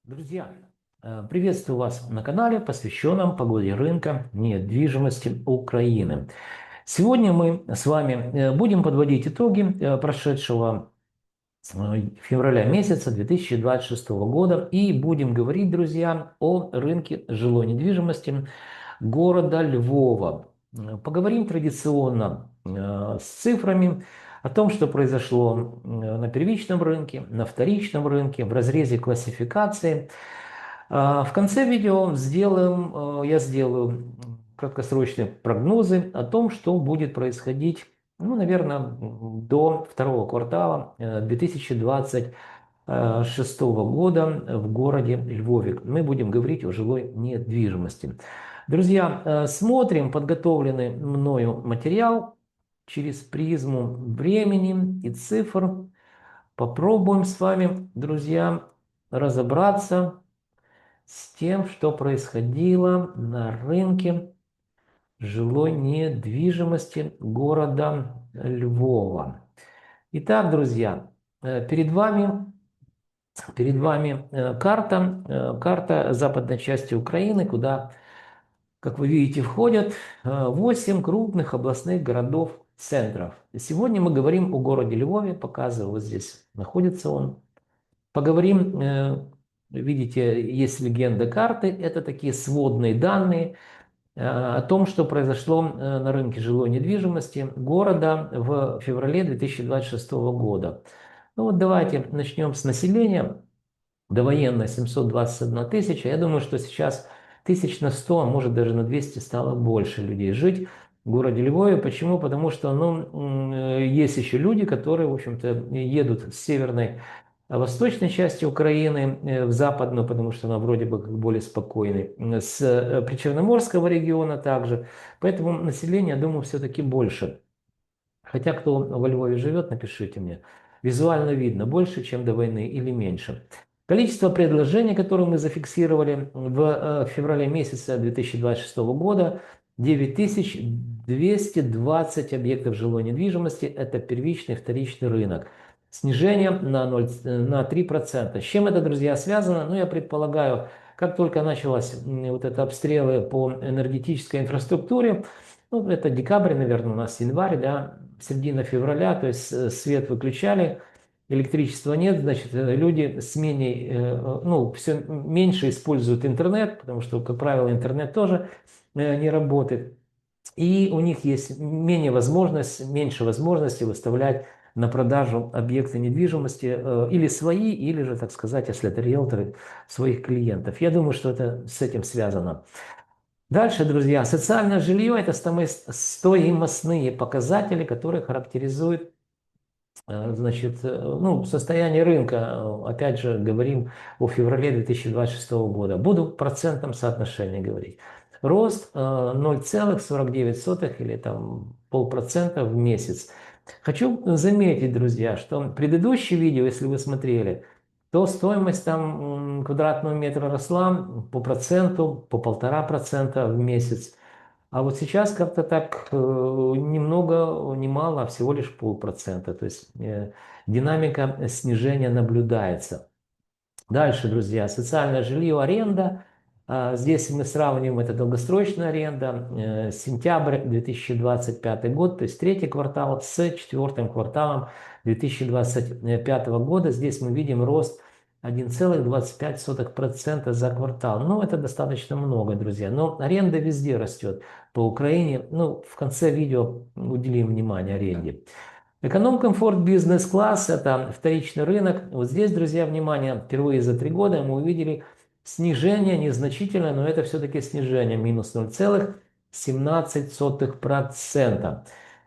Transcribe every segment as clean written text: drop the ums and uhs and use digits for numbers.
Друзья, приветствую вас на канале, посвященном погоде рынка недвижимости Украины. Сегодня мы с вами будем подводить итоги прошедшего февраля месяца 2026 года и будем говорить, друзья, о рынке жилой недвижимости города Львова. Поговорим традиционно с цифрами о том, что произошло на первичном рынке, на вторичном рынке, в разрезе классификации. В конце видео я сделаю краткосрочные прогнозы о том, что будет происходить, ну, наверное, до второго квартала 2026 года в городе Львове. Мы будем говорить о жилой недвижимости. Друзья, смотрим подготовленный мною материал через призму времени и цифр. Попробуем с вами, друзья, разобраться с тем, что происходило на рынке жилой недвижимости города Львова. Итак, друзья, перед вами карта западной части Украины, куда, как вы видите, входят 8 крупных областных городов-центров. Сегодня мы говорим о городе Львове, показываю, вот здесь находится он. Поговорим, видите, есть легенда карты, это такие сводные данные о том, что произошло на рынке жилой недвижимости города в феврале 2026 года. Ну вот давайте начнем с населения. Довоенное 721 тысяча. Я думаю, что сейчас тысяч на 100, а может даже на 200 стало больше людей жить в городе Львове. Почему? Потому что есть еще люди, которые, в общем-то, едут с северной восточной части Украины в западную, потому что она вроде бы как более спокойной, с Причерноморского региона также. Поэтому население, я думаю, все-таки больше. Хотя кто во Львове живет, напишите мне. Визуально видно, больше, чем до войны или меньше. Количество предложений, которые мы зафиксировали в феврале месяца 2026 года, 9220 объектов жилой недвижимости. Это первичный, вторичный рынок. Снижение на 3%. С чем это, друзья, связано? Ну, я предполагаю, как только началось вот это обстрелы по энергетической инфраструктуре, ну, это декабрь, наверное, у нас январь, да, середина февраля, то есть свет выключали, электричества нет, значит, люди с все меньше используют интернет, потому что, как правило, интернет тоже не работает. И у них есть меньше возможности выставлять на продажу объекты недвижимости или свои, или же, так сказать, если это риэлторы, своих клиентов. Я думаю, что это с этим связано. Дальше, друзья, социальное жилье – это стоимостные показатели, которые характеризуют состояние рынка. Опять же, говорим о феврале 2026 года. Буду в процентном соотношении говорить. Рост 0,49 или там полпроцента в месяц. Хочу заметить, друзья, что предыдущее видео, если вы смотрели, то стоимость там квадратного метра росла по проценту, по 1,5% в месяц. А вот сейчас как-то так ни много, ни мало, а всего лишь полпроцента. То есть динамика снижения наблюдается. Дальше, друзья, социальное жилье, аренда. Здесь мы сравним, это долгосрочная аренда, сентябрь 2025 год, то есть третий квартал с четвертым кварталом 2025 года. Здесь мы видим рост 1,25% за квартал. Ну, это достаточно много, друзья. Но аренда везде растет по Украине. Ну, в конце видео уделим внимание аренде. Эконом-комфорт бизнес-класс – это вторичный рынок. Вот здесь, друзья, внимание, впервые за 3 года мы увидели снижение, незначительное, но это все-таки снижение, минус 0,17%.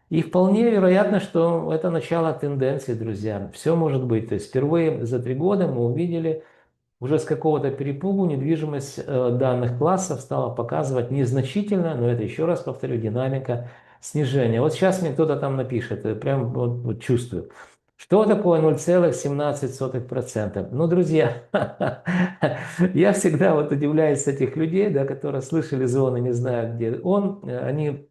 И вполне вероятно, что это начало тенденции, друзья. Все может быть. То есть впервые за 3 года мы увидели уже с какого-то перепугу недвижимость данных классов стала показывать незначительно, но это, еще раз повторю, динамика снижения. Вот сейчас мне кто-то там напишет, прям вот чувствую. Что такое 0,17%? Ну, друзья, я всегда вот удивляюсь этих людей, да, которые слышали зоны, не знаю, где он. Они,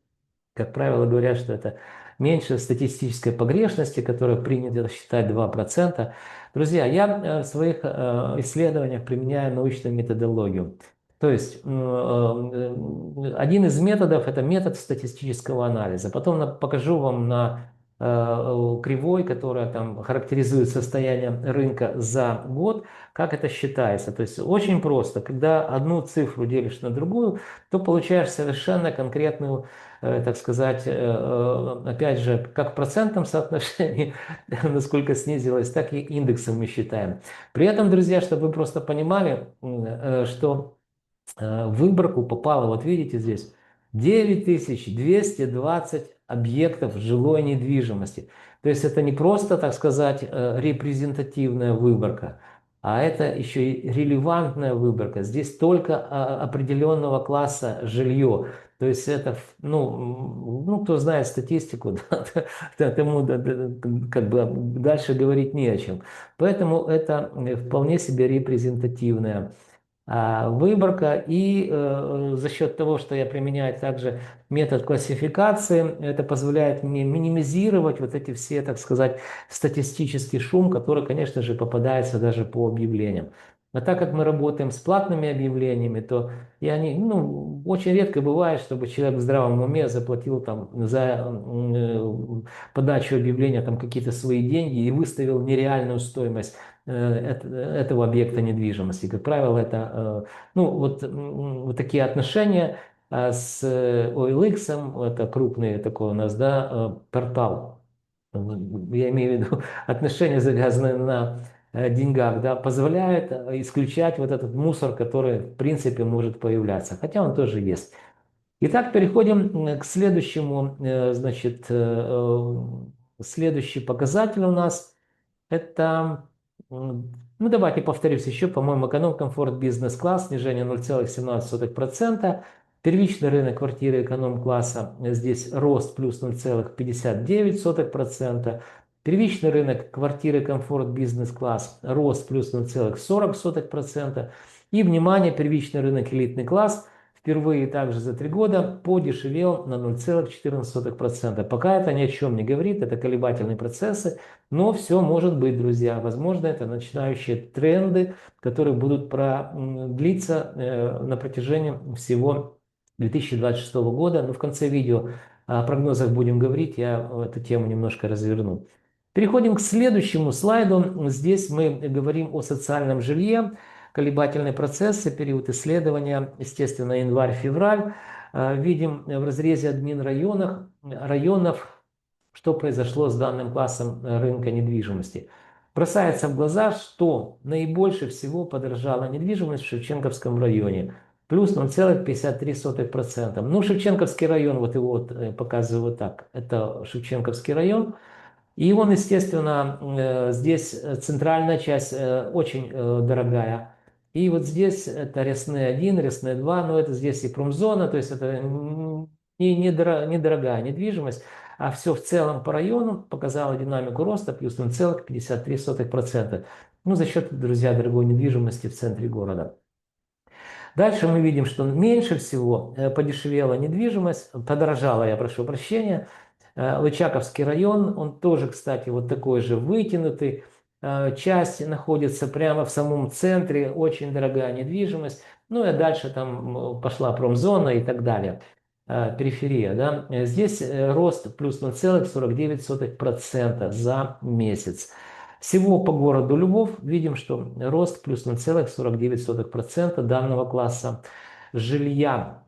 как правило, говорят, что это меньше статистической погрешности, которую принято считать 2%. Друзья, я в своих исследованиях применяю научную методологию. То есть один из методов – это метод статистического анализа. Потом покажу вам на кривой, которая там характеризует состояние рынка за год, как это считается. То есть очень просто. Когда одну цифру делишь на другую, то получаешь совершенно конкретную, так сказать, опять же, как в процентном соотношении, насколько снизилось, так и индексом мы считаем. При этом, друзья, чтобы вы просто понимали, что в выборку попало, вот видите здесь, 9220 объектов жилой недвижимости. То есть это не просто, так сказать, репрезентативная выборка, а это еще и релевантная выборка. Здесь только определенного класса жилье. То есть это, ну кто знает статистику, тому как бы дальше говорить не о чем. Поэтому это вполне себе репрезентативная выборка. И за счет того, что я применяю также метод классификации, это позволяет мне минимизировать вот эти все, так сказать, статистический шум, который, конечно же, попадается даже по объявлениям. А так как мы работаем с платными объявлениями, то очень редко бывает, чтобы человек в здравом уме заплатил там за подачу объявления там какие-то свои деньги и выставил нереальную стоимость этого объекта недвижимости. Как правило, это вот такие отношения с OLX, это крупный такой у нас, да, портал. Я имею в виду отношения, завязанные на деньгах, да, позволяют исключать вот этот мусор, который в принципе может появляться, хотя он тоже есть. Итак, переходим к следующему, значит, следующий показатель у нас. Это, ну давайте повторюсь еще, по-моему, эконом-комфорт бизнес-класс, снижение 0,17%. Первичный рынок квартиры эконом-класса, здесь рост плюс 0,59%. Первичный рынок квартиры комфорт бизнес-класс, рост плюс 0,40%. И, внимание, первичный рынок элитный класс впервые также за 3 года подешевел на 0,14%. Пока это ни о чем не говорит, это колебательные процессы. Но все может быть, друзья. Возможно, это начинающие тренды, которые будут длиться на протяжении всего 2026 года. Но в конце видео о прогнозах будем говорить, я эту тему немножко разверну. Переходим к следующему слайду. Здесь мы говорим о социальном жилье, колебательные процессы, период исследования, естественно, январь-февраль. Видим в разрезе районов, что произошло с данным классом рынка недвижимости. Бросается в глаза, что наибольше всего подорожала недвижимость в Шевченковском районе. Плюс 0,53%. Ну, Шевченковский район, вот его показываю вот так. Это Шевченковский район. И он, естественно, здесь центральная часть очень дорогая. И вот здесь это Рясные 1, Рясные 2, но это здесь и промзона, то есть это недорогая недвижимость, а все в целом по району показало динамику роста плюс 0,53%. Ну, за счет, друзья, дорогой недвижимости в центре города. Дальше мы видим, что меньше всего подешевела недвижимость, подорожала, я прошу прощения, Лычаковский район, он тоже, кстати, вот такой же вытянутый. Часть находится прямо в самом центре, очень дорогая недвижимость. Ну и дальше там пошла промзона и так далее. Периферия, да. Здесь рост плюс 0,49% за месяц. Всего по городу Львов видим, что рост плюс 0,49% данного класса жилья.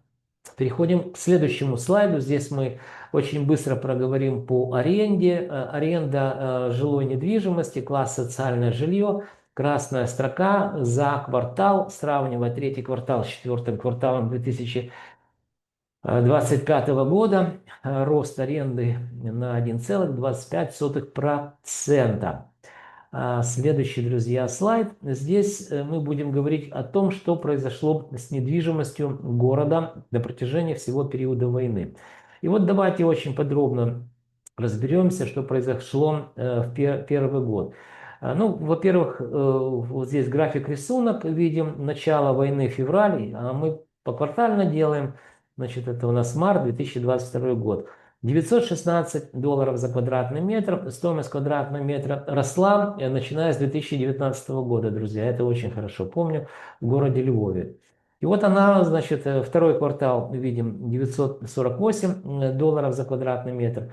Переходим к следующему слайду. Здесь мы очень быстро проговорим по аренде. Аренда жилой недвижимости, класс социальное жилье. Красная строка за квартал, сравнивая третий квартал с четвертым кварталом 2025 года. Рост аренды на 1,25%. Следующий, друзья, слайд. Здесь мы будем говорить о том, что произошло с недвижимостью города на протяжении всего периода войны. И вот давайте очень подробно разберемся, что произошло в первый год. Ну, во-первых, вот здесь график рисунок, видим начало войны февраль, а мы поквартально делаем, значит, это у нас март 2022 год. $916 за квадратный метр. Стоимость квадратного метра росла, начиная с 2019 года, друзья. Это очень хорошо помню, в городе Львове. И вот она, значит, второй квартал, видим, $948 за квадратный метр.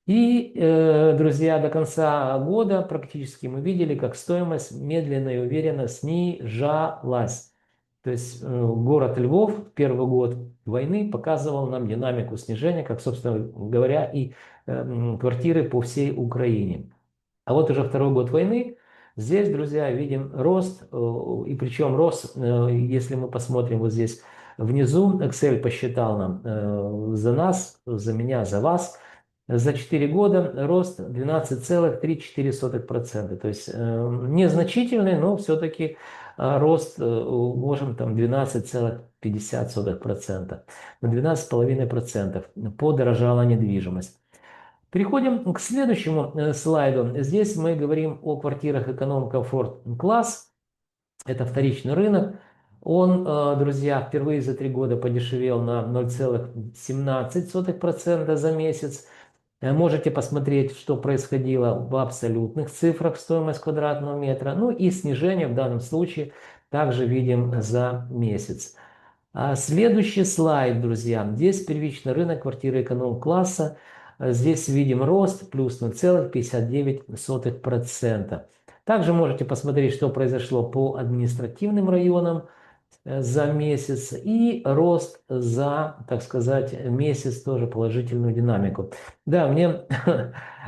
И, друзья, до конца года практически мы видели, как стоимость медленно и уверенно снижалась. То есть город Львов в первый год войны показывал нам динамику снижения, как, собственно говоря, и квартиры по всей Украине. А вот уже второй год войны, здесь, друзья, видим рост, и причем рост, если мы посмотрим вот здесь внизу, Excel посчитал нам за нас, за меня, за вас, за 4 года рост 12,34%. То есть незначительный, но все-таки рост, можем там 12,50%. На 12,5% подорожала недвижимость. Переходим к следующему слайду. Здесь мы говорим о квартирах эконом-комфорт класс. Это вторичный рынок. Он, друзья, впервые за 3 года подешевел на 0,17% за месяц. Можете посмотреть, что происходило в абсолютных цифрах, стоимость квадратного метра. Ну и снижение в данном случае также видим за месяц. Следующий слайд, друзья. Здесь первичный рынок квартиры эконом-класса. Здесь видим рост плюс 0,59%. Также можете посмотреть, что произошло по административным районам за месяц и рост за, так сказать, месяц, тоже положительную динамику. Да, мне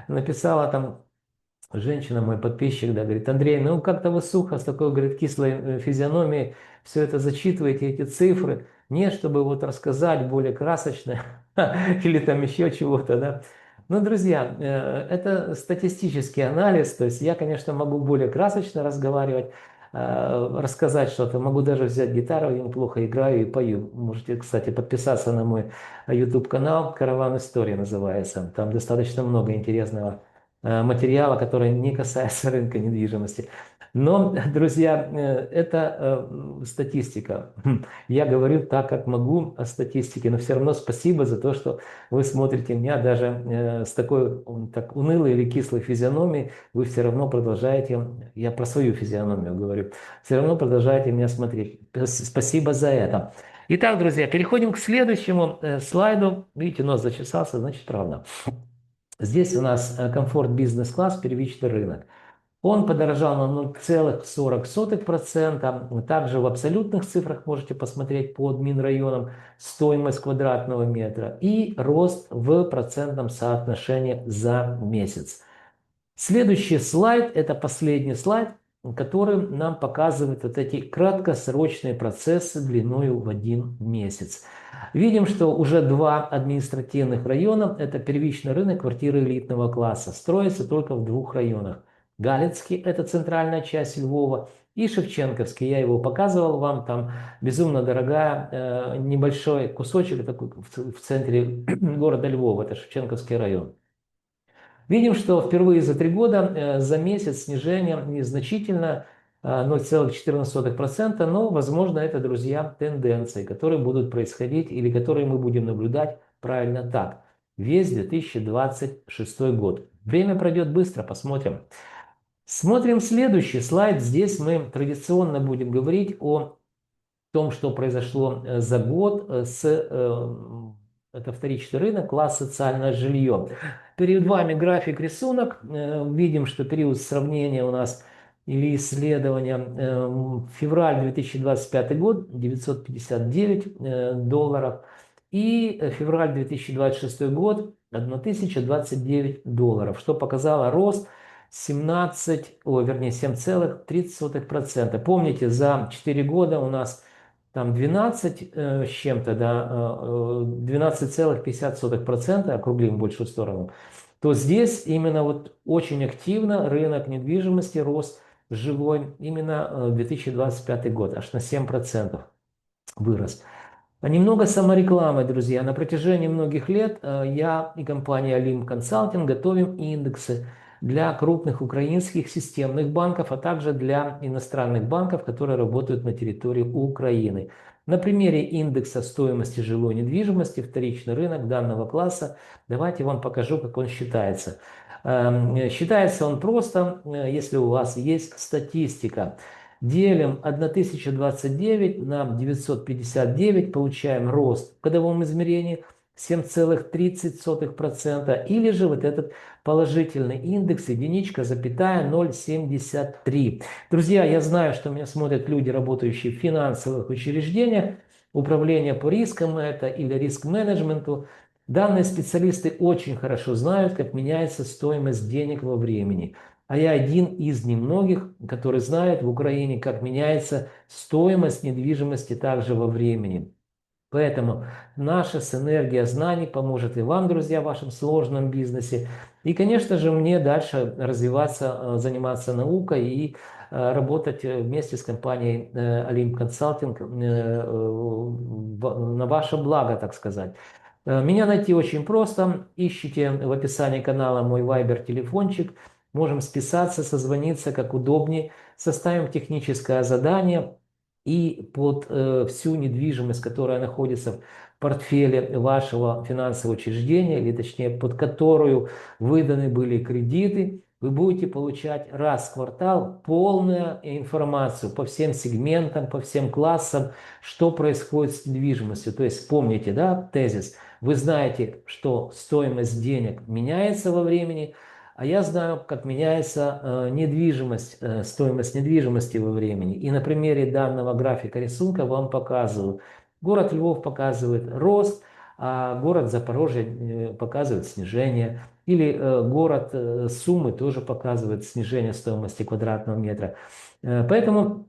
написала там женщина, мой подписчик, да, говорит: Андрей, ну как-то вы сухо, с такой, говорит, кислой физиономией все это зачитываете, эти цифры. Не, чтобы вот рассказать более красочно или там еще чего-то, да. Ну, друзья, это статистический анализ, то есть я, конечно, могу более красочно разговаривать, рассказать что-то, могу даже взять гитару, я неплохо играю и пою. Можете, кстати, подписаться на мой YouTube-канал, «Караван Истории» называется, там достаточно много интересного материала, который не касается рынка недвижимости. Но, друзья, это статистика. Я говорю так, как могу о статистике, но все равно спасибо за то, что вы смотрите меня даже с такой так унылой или кислой физиономией. Вы все равно продолжаете, я про свою физиономию говорю, все равно продолжаете меня смотреть. Спасибо за это. Итак, друзья, переходим к следующему слайду. Видите, нос зачесался, значит, правда. Здесь у нас комфорт бизнес-класс, первичный рынок. Он подорожал на 0,40%. Также в абсолютных цифрах можете посмотреть по админрайонам стоимость квадратного метра и рост в процентном соотношении за месяц. Следующий слайд, это последний слайд, который нам показывает вот эти краткосрочные процессы длиною в 1 месяц. Видим, что уже 2 административных района, это первичный рынок квартиры элитного класса, строится только в 2 районах. Галицкий, это центральная часть Львова, и Шевченковский, я его показывал вам, там безумно дорогая, небольшой кусочек такой в центре города Львова, это Шевченковский район. Видим, что впервые за 3 года за месяц снижение незначительно, 0,14%, но, возможно, это, друзья, тенденции, которые будут происходить или которые мы будем наблюдать правильно так. Весь 2026 год. Время пройдет быстро, посмотрим. Смотрим следующий слайд. Здесь мы традиционно будем говорить о том, что произошло за год это вторичный рынок, класс социальное жилье. Перед вами график, рисунок. Видим, что период сравнения у нас или исследования февраль 2025 год $959 и февраль 2026 год $1029, что показало рост 7,30%. Помните, за 4 года у нас там 12 с чем-то, да, 12,50%, округлим в большую сторону, то здесь именно вот очень активно рынок недвижимости рос живой именно 2025 год, аж на 7% вырос. Немного саморекламы, друзья. На протяжении многих лет я и компания Lim Consulting готовим индексы для крупных украинских системных банков, а также для иностранных банков, которые работают на территории Украины. На примере индекса стоимости жилой недвижимости вторичный рынок данного класса давайте вам покажу, как он считается. Считается он просто, если у вас есть статистика. Делим 1029 на 959, получаем рост в годовом измерении 7,30%, или же вот этот положительный индекс единичка, запятая 0,73. Друзья, я знаю, что меня смотрят люди, работающие в финансовых учреждениях, управление по рискам это или риск-менеджменту. Данные специалисты очень хорошо знают, как меняется стоимость денег во времени. А я один из немногих, который знает в Украине, как меняется стоимость недвижимости также во времени. Поэтому наша синергия знаний поможет и вам, друзья, в вашем сложном бизнесе. И, конечно же, мне дальше развиваться, заниматься наукой и работать вместе с компанией Olymp Consulting на ваше благо, так сказать. Меня найти очень просто. Ищите в описании канала мой Viber телефончик. Можем списаться, созвониться, как удобнее. Составим техническое задание. И под всю недвижимость, которая находится в портфеле вашего финансового учреждения, или точнее под которую выданы были кредиты, вы будете получать раз в квартал полную информацию по всем сегментам, по всем классам, что происходит с недвижимостью. То есть помните, да, тезис, вы знаете, что стоимость денег меняется во времени, а я знаю, как меняется недвижимость, стоимость недвижимости во времени. И на примере данного графика рисунка вам показываю. Город Львов показывает рост, а город Запорожье показывает снижение. Или город Сумы тоже показывает снижение стоимости квадратного метра. Поэтому,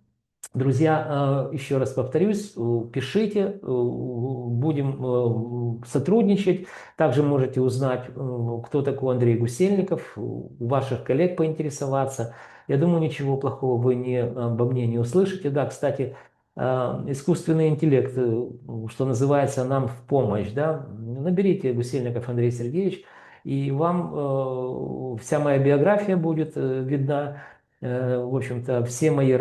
друзья, еще раз повторюсь, пишите, будем сотрудничать. Также можете узнать, кто такой Андрей Гусельников, у ваших коллег поинтересоваться. Я думаю, ничего плохого вы обо мне не услышите. Да, кстати, искусственный интеллект, что называется, нам в помощь. Да? Наберите Гусельников Андрей Сергеевич, и вам вся моя биография будет видна. В общем-то, все мои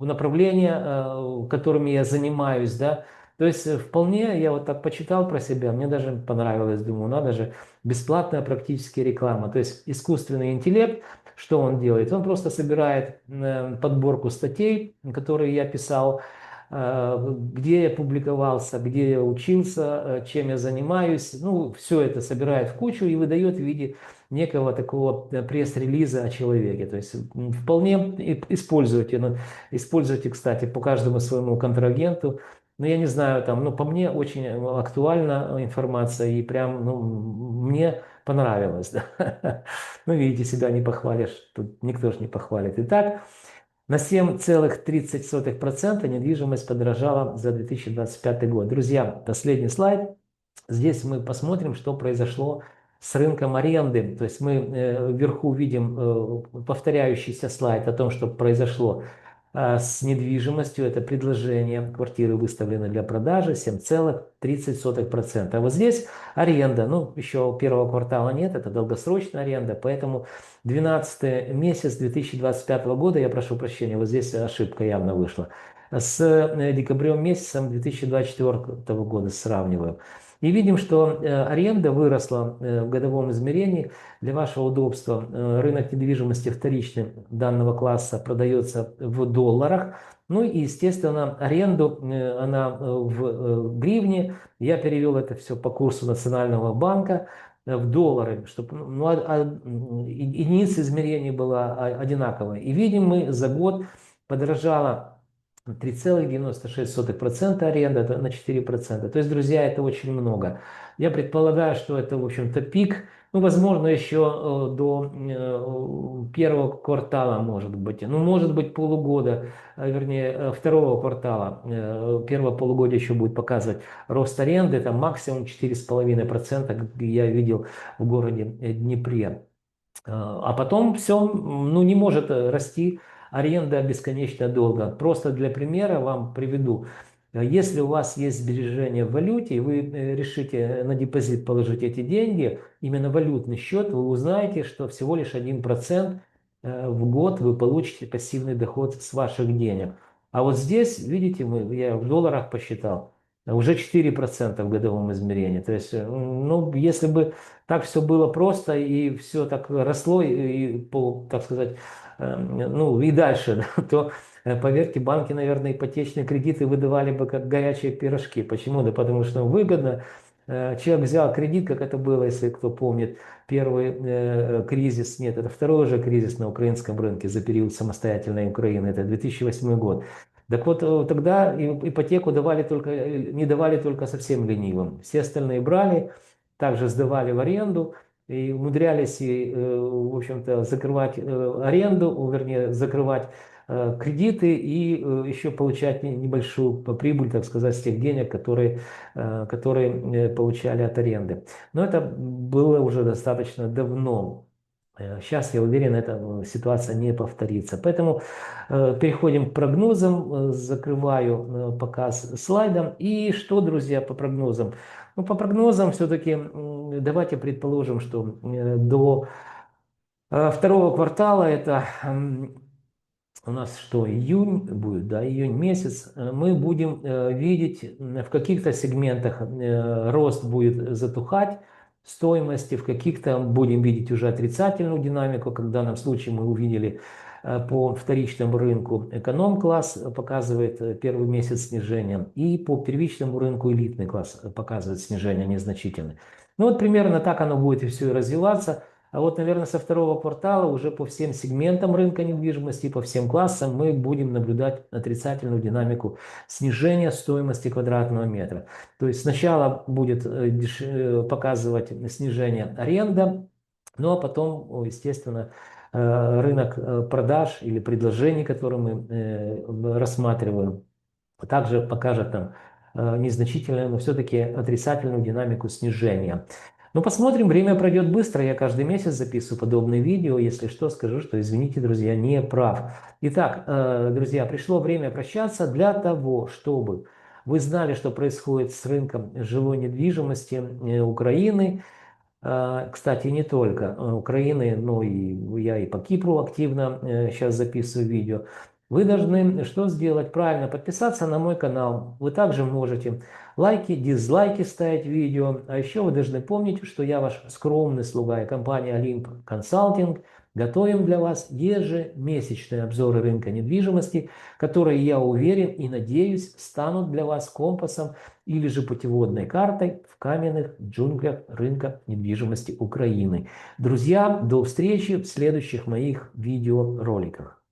направления, которыми я занимаюсь, да, то есть вполне я вот так почитал про себя, мне даже понравилось, думаю, надо же, бесплатная практически реклама, то есть искусственный интеллект, что он делает? Он просто собирает подборку статей, которые я писал, где я публиковался, где я учился, чем я занимаюсь, ну, все это собирает в кучу и выдает в виде некого такого пресс-релиза о человеке. То есть вполне используйте, используйте, кстати, по каждому своему контрагенту. Но я не знаю, там, ну, по мне очень актуальна информация и прям, ну, мне понравилось. Да? Ну, видите, себя не похвалишь, тут никто же не похвалит. Итак, на 7,30% недвижимость подорожала за 2025 год. Друзья, последний слайд. Здесь мы посмотрим, что произошло с рынком аренды. То есть мы вверху видим повторяющийся слайд о том, что произошло с недвижимостью. Это предложение квартиры выставлены для продажи 7,30%. А вот здесь аренда. Ну, еще первого квартала нет, это долгосрочная аренда, поэтому 12 месяц 2025 года, я прошу прощения, вот здесь ошибка явно вышла, с декабрем месяцем 2024 года сравниваю. И видим, что аренда выросла в годовом измерении. Для вашего удобства рынок недвижимости вторичный данного класса продается в долларах. Ну и, естественно, аренду она в гривне. Я перевел это все по курсу Национального банка в доллары, чтобы единица измерения была одинаковая. И видим, мы за год подорожала 3,96% аренда, это на 4%. То есть, друзья, это очень много. Я предполагаю, что это, в общем-то, пик. Ну, возможно, еще до первого квартала, может быть. Ну, может быть, полугода, вернее, второго квартала. Первого полугодия еще будет показывать рост аренды. Там максимум 4,5% я видел в городе Днепре. А потом все, ну, не может расти аренда бесконечно долго. Просто для примера вам приведу. Если у вас есть сбережения в валюте, и вы решите на депозит положить эти деньги, именно валютный счет, вы узнаете, что всего лишь 1% в год вы получите пассивный доход с ваших денег. А вот здесь, видите, я в долларах посчитал, уже 4% в годовом измерении. То есть, ну, если бы так все было просто и все так росло, так сказать, ну, и дальше, да, то, поверьте, банки, наверное, ипотечные кредиты выдавали бы как горячие пирожки. Почему? Да потому что выгодно. Человек взял кредит, как это было, если кто помнит, первый кризис, нет, это второй уже кризис на украинском рынке за период самостоятельной Украины, это 2008 год. Так вот, тогда ипотеку давали только, не давали только совсем ленивым. Все остальные брали, также сдавали в аренду и умудрялись, в общем-то, закрывать аренду, вернее, закрывать кредиты и еще получать небольшую прибыль, так сказать, с тех денег, которые получали от аренды. Но это было уже достаточно давно. Сейчас, я уверен, эта ситуация не повторится. Поэтому переходим к прогнозам. Закрываю показ слайдом. И что, друзья, по прогнозам? Ну, по прогнозам все-таки давайте предположим, что до второго квартала, это у нас что, июнь будет, да, июнь месяц, мы будем видеть в каких-то сегментах рост будет затухать стоимости, в каких-то будем видеть уже отрицательную динамику, как в данном случае мы увидели по вторичному рынку эконом-класс показывает первый месяц снижения, и по первичному рынку элитный класс показывает снижение незначительное. Ну вот примерно так оно будет и все и развиваться. А вот, наверное, со второго квартала уже по всем сегментам рынка недвижимости, по всем классам мы будем наблюдать отрицательную динамику снижения стоимости квадратного метра. То есть сначала будет показывать снижение аренда, ну а потом, естественно, рынок продаж или предложений, которые мы рассматриваем, также покажет нам незначительную, но все-таки отрицательную динамику снижения. Ну, посмотрим, время пройдет быстро, я каждый месяц записываю подобные видео, если что, скажу, что, извините, друзья, не прав. Итак, друзья, пришло время прощаться для того, чтобы вы знали, что происходит с рынком жилой недвижимости Украины. Кстати, не только Украины, но и я и по Кипру активно сейчас записываю видео. Вы должны что сделать? Правильно, подписаться на мой канал. Вы также можете лайки, дизлайки ставить видео. А еще вы должны помнить, что я ваш скромный слуга и компания Олимп Консалтинг готовим для вас ежемесячные обзоры рынка недвижимости, которые, я уверен и надеюсь, станут для вас компасом или же путеводной картой в каменных джунглях рынка недвижимости Украины. Друзья, до встречи в следующих моих видеороликах.